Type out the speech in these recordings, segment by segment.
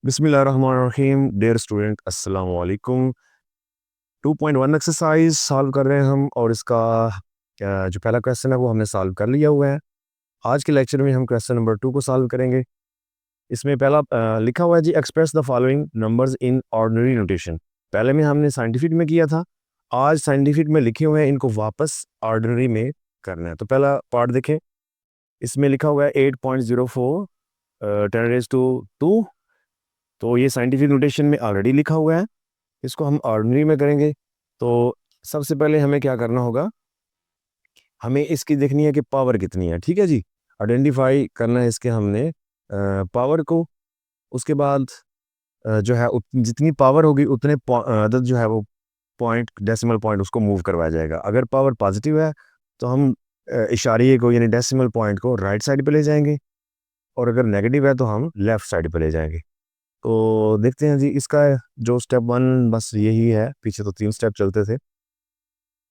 बिस्मिल्लाहिर्रहमानिर्रहीम। Dear student, अस्सलाम वालेकुम। 2.1 एक्सरसाइज सॉल्व कर रहे हैं हम, और इसका जो पहला क्वेश्चन है वो हमने सॉल्व कर लिया हुआ है। आज के लेक्चर में हम क्वेश्चन नंबर 2 को सॉल्व करेंगे। इसमें पहला लिखा हुआ है जी, express the following numbers in ordinary notation. पहले में हमने साइंटिफिक में किया था, आज साइंटिफिक में लिखे हुए हैं, इनको वापस ऑर्डिनरी में करना है। तो पहला पार्ट देखें, इसमें लिखा हुआ है 8.04 10⁻²। तो ये साइंटिफिक नोटेशन में ऑलरेडी लिखा हुआ है, इसको हम ऑर्डिनरी में करेंगे। तो सबसे पहले हमें क्या करना होगा, हमें इसकी देखनी है कि पावर कितनी है। ठीक है जी, आइडेंटिफाई करना है इसके हमने पावर को। उसके बाद जो है जितनी पावर होगी उतने अदद जो है वो पॉइंट, डेसिमल पॉइंट उसको मूव करवाया जाएगा। अगर पावर पॉजिटिव है तो हम इशारिये को यानी डेसिमल पॉइंट को राइट साइड पे ले जाएंगे, और अगर नेगेटिव है तो हम लेफ़्ट साइड पे ले जाएंगे। तो देखते हैं जी, इसका जो स्टेप 1 बस यही है, पीछे तो 3 स्टेप चलते थे।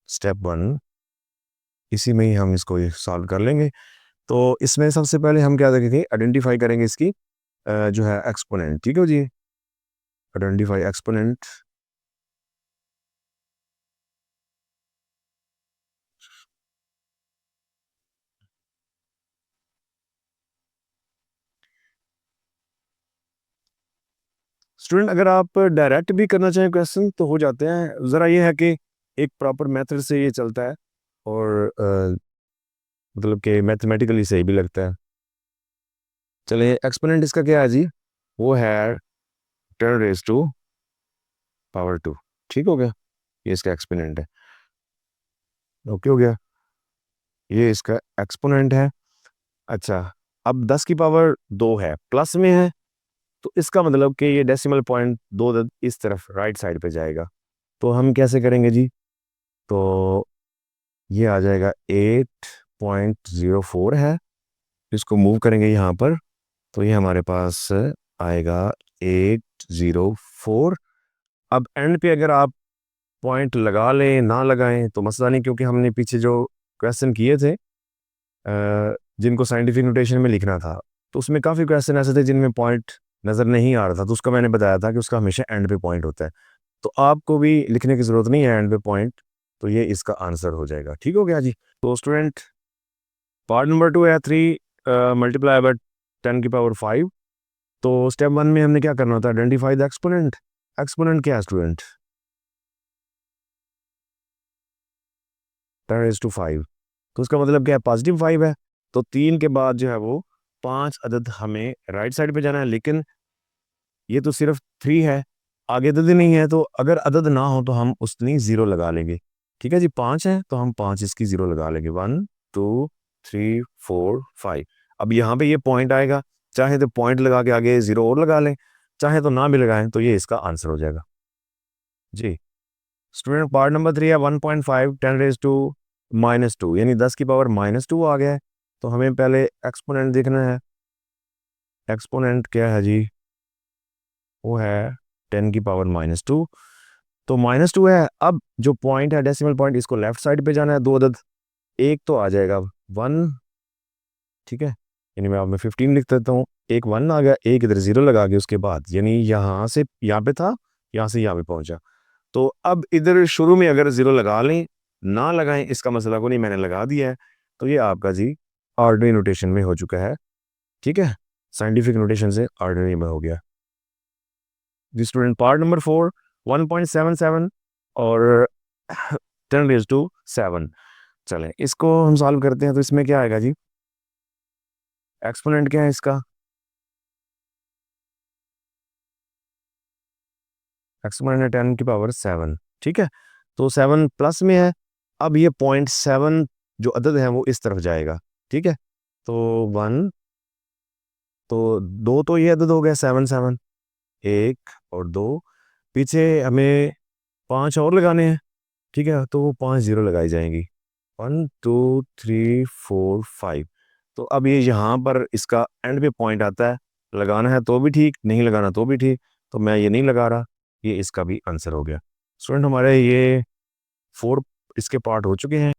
स्टेप 1 इसी में ही हम इसको ये सॉल्व कर लेंगे। तो इसमें सबसे पहले हम क्या देखेंगे, आइडेंटिफाई करेंगे इसकी जो है एक्सपोनेंट। ठीक है जी, आइडेंटिफाई एक्सपोनेंट। स्टूडेंट, अगर आप डायरेक्ट भी करना चाहें क्वेश्चन तो हो जाते हैं, ज़रा ये है कि एक प्रॉपर मेथड से ये चलता है, और मतलब कि मैथमेटिकली सही भी लगता है। चलिए, एक्सपोनेंट इसका क्या है जी, वो है 10⁻²। ठीक हो गया, ये इसका एक्सपोनेंट है। ओके हो गया, ये इसका एक्सपोनेंट है। अच्छा, अब 10 की पावर 2 है, प्लस में है, तो इसका मतलब कि ये डेसिमल पॉइंट दो इस तरफ राइट साइड पे जाएगा। तो हम कैसे करेंगे जी, तो ये आ जाएगा 8.04 है, इसको मूव करेंगे यहाँ पर, तो ये हमारे पास आएगा 804। अब एंड पे अगर आप पॉइंट लगा लें ना लगाएं तो मसला नहीं, क्योंकि हमने पीछे जो क्वेश्चन किए थे जिनको साइंटिफिक नोटेशन में लिखना था, तो उसमें काफ़ी क्वेश्चन ऐसे थे जिनमें पॉइंट नज़र नहीं आ रहा था, तो उसका मैंने बताया था कि उसका हमेशा एंड पे पॉइंट होता है। तो आपको भी लिखने की ज़रूरत नहीं है एंड पे पॉइंट, तो ये इसका आंसर हो जाएगा। ठीक हो गया जी। तो स्टूडेंट, पार्ट नंबर 2 है 3 मल्टीप्लाई बाय 10⁵। तो स्टेप 1 में हमने क्या करना होता है, आइडेंटिफाई द एक्सपोनेंट। एक्सपोनेंट क्या है स्टूडेंट, 10⁵। तो उसका मतलब क्या है, पॉजिटिव 5 है। तो 3 के बाद जो है वो 5 अदद हमें राइट साइड पे जाना है, लेकिन ये तो सिर्फ 3 है, आगे अदद ही नहीं है। तो अगर अदद ना हो तो हम उतनी ज़ीरो लगा लेंगे। ठीक है जी, 5 है तो हम 5 इसकी ज़ीरो लगा लेंगे, 1 2 3 4 5। अब यहाँ पे ये पॉइंट आएगा, चाहे तो पॉइंट लगा के आगे ज़ीरो और लगा लें, चाहे तो ना भी लगाएं, तो ये इसका आंसर हो जाएगा जी। स्टूडेंट, पार्ट नंबर 3 है 1.5 10⁻² यानी 10 की पावर -2 आ गया है। तो हमें पहले एक्सपोनेंट देखना है। एक्सपोनेंट क्या है जी, वो है 10 की पावर -2। तो -2 है। अब जो पॉइंट है डेसिमल पॉइंट, इसको लेफ्ट साइड पे जाना है, दो अदद, एक तो आ जाएगा 1। ठीक है, यानी मैं अब मैं 15 लिख देता हूँ। एक 1 आ गया, एक इधर 0 लगा के उसके बाद, यानी यहाँ से यहाँ पे था, यहाँ से यहाँ पे पहुँचा। तो अब इधर शुरू में अगर 0 लगा लें ना लगाएं, इसका मसला को नहीं, मैंने लगा दिया है। तो ये आपका जी ऑर्डिनरी नोटेशन में हो चुका है। ठीक है, साइंटिफिक नोटेशन से ऑर्डिनरी में हो गया जी। स्टूडेंट, पार्ट नंबर 4 1.77 और 10⁻7। चलें इसको हम सॉल्व करते हैं। तो इसमें क्या आएगा जी, एक्सपोनेंट क्या है इसका, एक्सपोनेंट है 10 की पावर 7। ठीक है, तो 7 प्लस में है। अब ये 0.7 जो अदद है वो इस तरफ जाएगा। ठीक है, तो 1, तो 2, तो ये अदद हो गया 7 7, 1 और 2, पीछे हमें 5 और लगाने हैं। ठीक है, तो वो 5 ज़ीरो लगाई जाएंगी, 1 2 3 4 5। तो अब ये यहाँ पर इसका एंड पे पॉइंट आता है, लगाना है तो भी ठीक, नहीं लगाना तो भी ठीक। तो मैं ये नहीं लगा रहा, ये इसका भी आंसर हो गया। स्टूडेंट, हमारे ये 4 इसके पार्ट हो चुके हैं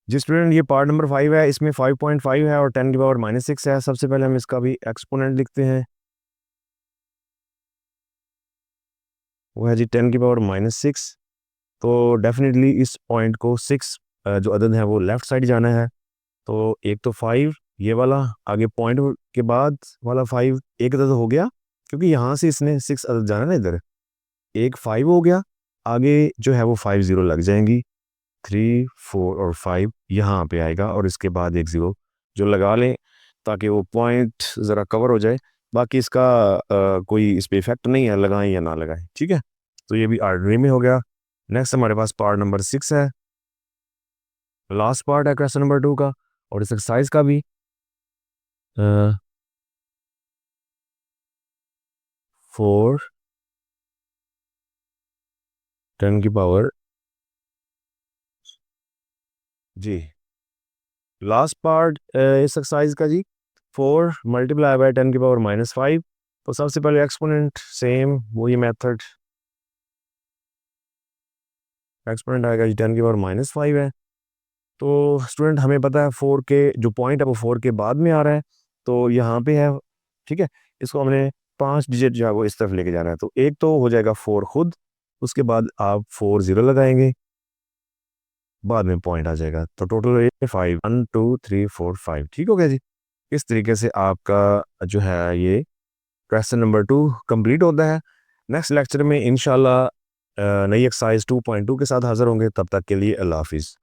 जी। स्टूडेंट, ये पार्ट नंबर 5 है, इसमें 5.5 है और 10 की पावर -6 है। सबसे पहले हम इसका भी एक्सपोनेंट लिखते हैं। वो है जी 10⁻⁻6। तो डेफिनेटली इस पॉइंट को 6 जो अदद है वो लेफ़्ट साइड जाना है। तो एक तो 5 ये वाला, आगे पॉइंट के बाद वाला 5 एक अदद हो गया, क्योंकि यहाँ से इसने 6 अदद जाना ना इधर। एक 5 हो गया, आगे जो है वो 5 ज़ीरो लग जाएंगी, 3 4 और 5 यहाँ पे आएगा, और इसके बाद एक ज़ीरो जो लगा लें ताकि वो पॉइंट ज़रा कवर हो जाए। बाकी इसका कोई इस पे इफेक्ट नहीं है, लगाएं या ना लगाएं, ठीक है। तो ये भी आर्डनरी में हो गया। नेक्स्ट हमारे पास पार्ट नंबर 6 है, लास्ट पार्ट है क्वेश्चन नंबर 2 का, और इस एक्सरसाइज का भी 4 10 की पावर जी, लास्ट पार्ट इस एक्सरसाइज का जी 4 मल्टीप्लाई बाय 10 की पावर -5। तो सबसे पहले एक्सपोनेंट सेम वही मेथड, एक्सपोनेंट आएगा जी 10 की पावर -5 है। तो स्टूडेंट हमें पता है 4 के जो पॉइंट है वो 4 के बाद में आ रहा है, तो यहाँ पे है, ठीक है। इसको हमने 5 डिजिट जो है वो इस तरफ लेके जाना है। तो एक तो हो जाएगा 4 खुद, उसके बाद आप 4 ज़ीरो लगाएंगे, बाद में पॉइंट आ जाएगा। तो टोटल ये 5 1 2 3 4 5, ठीक हो गया जी। इस तरीके से आपका जो है ये क्वेश्चन नंबर 2 कंप्लीट होता है। नेक्स्ट लेक्चर में इंशाल्लाह नई एक्सरसाइज 2.2 के साथ हाजिर होंगे। तब तक के लिए अल्लाह हाफिज़।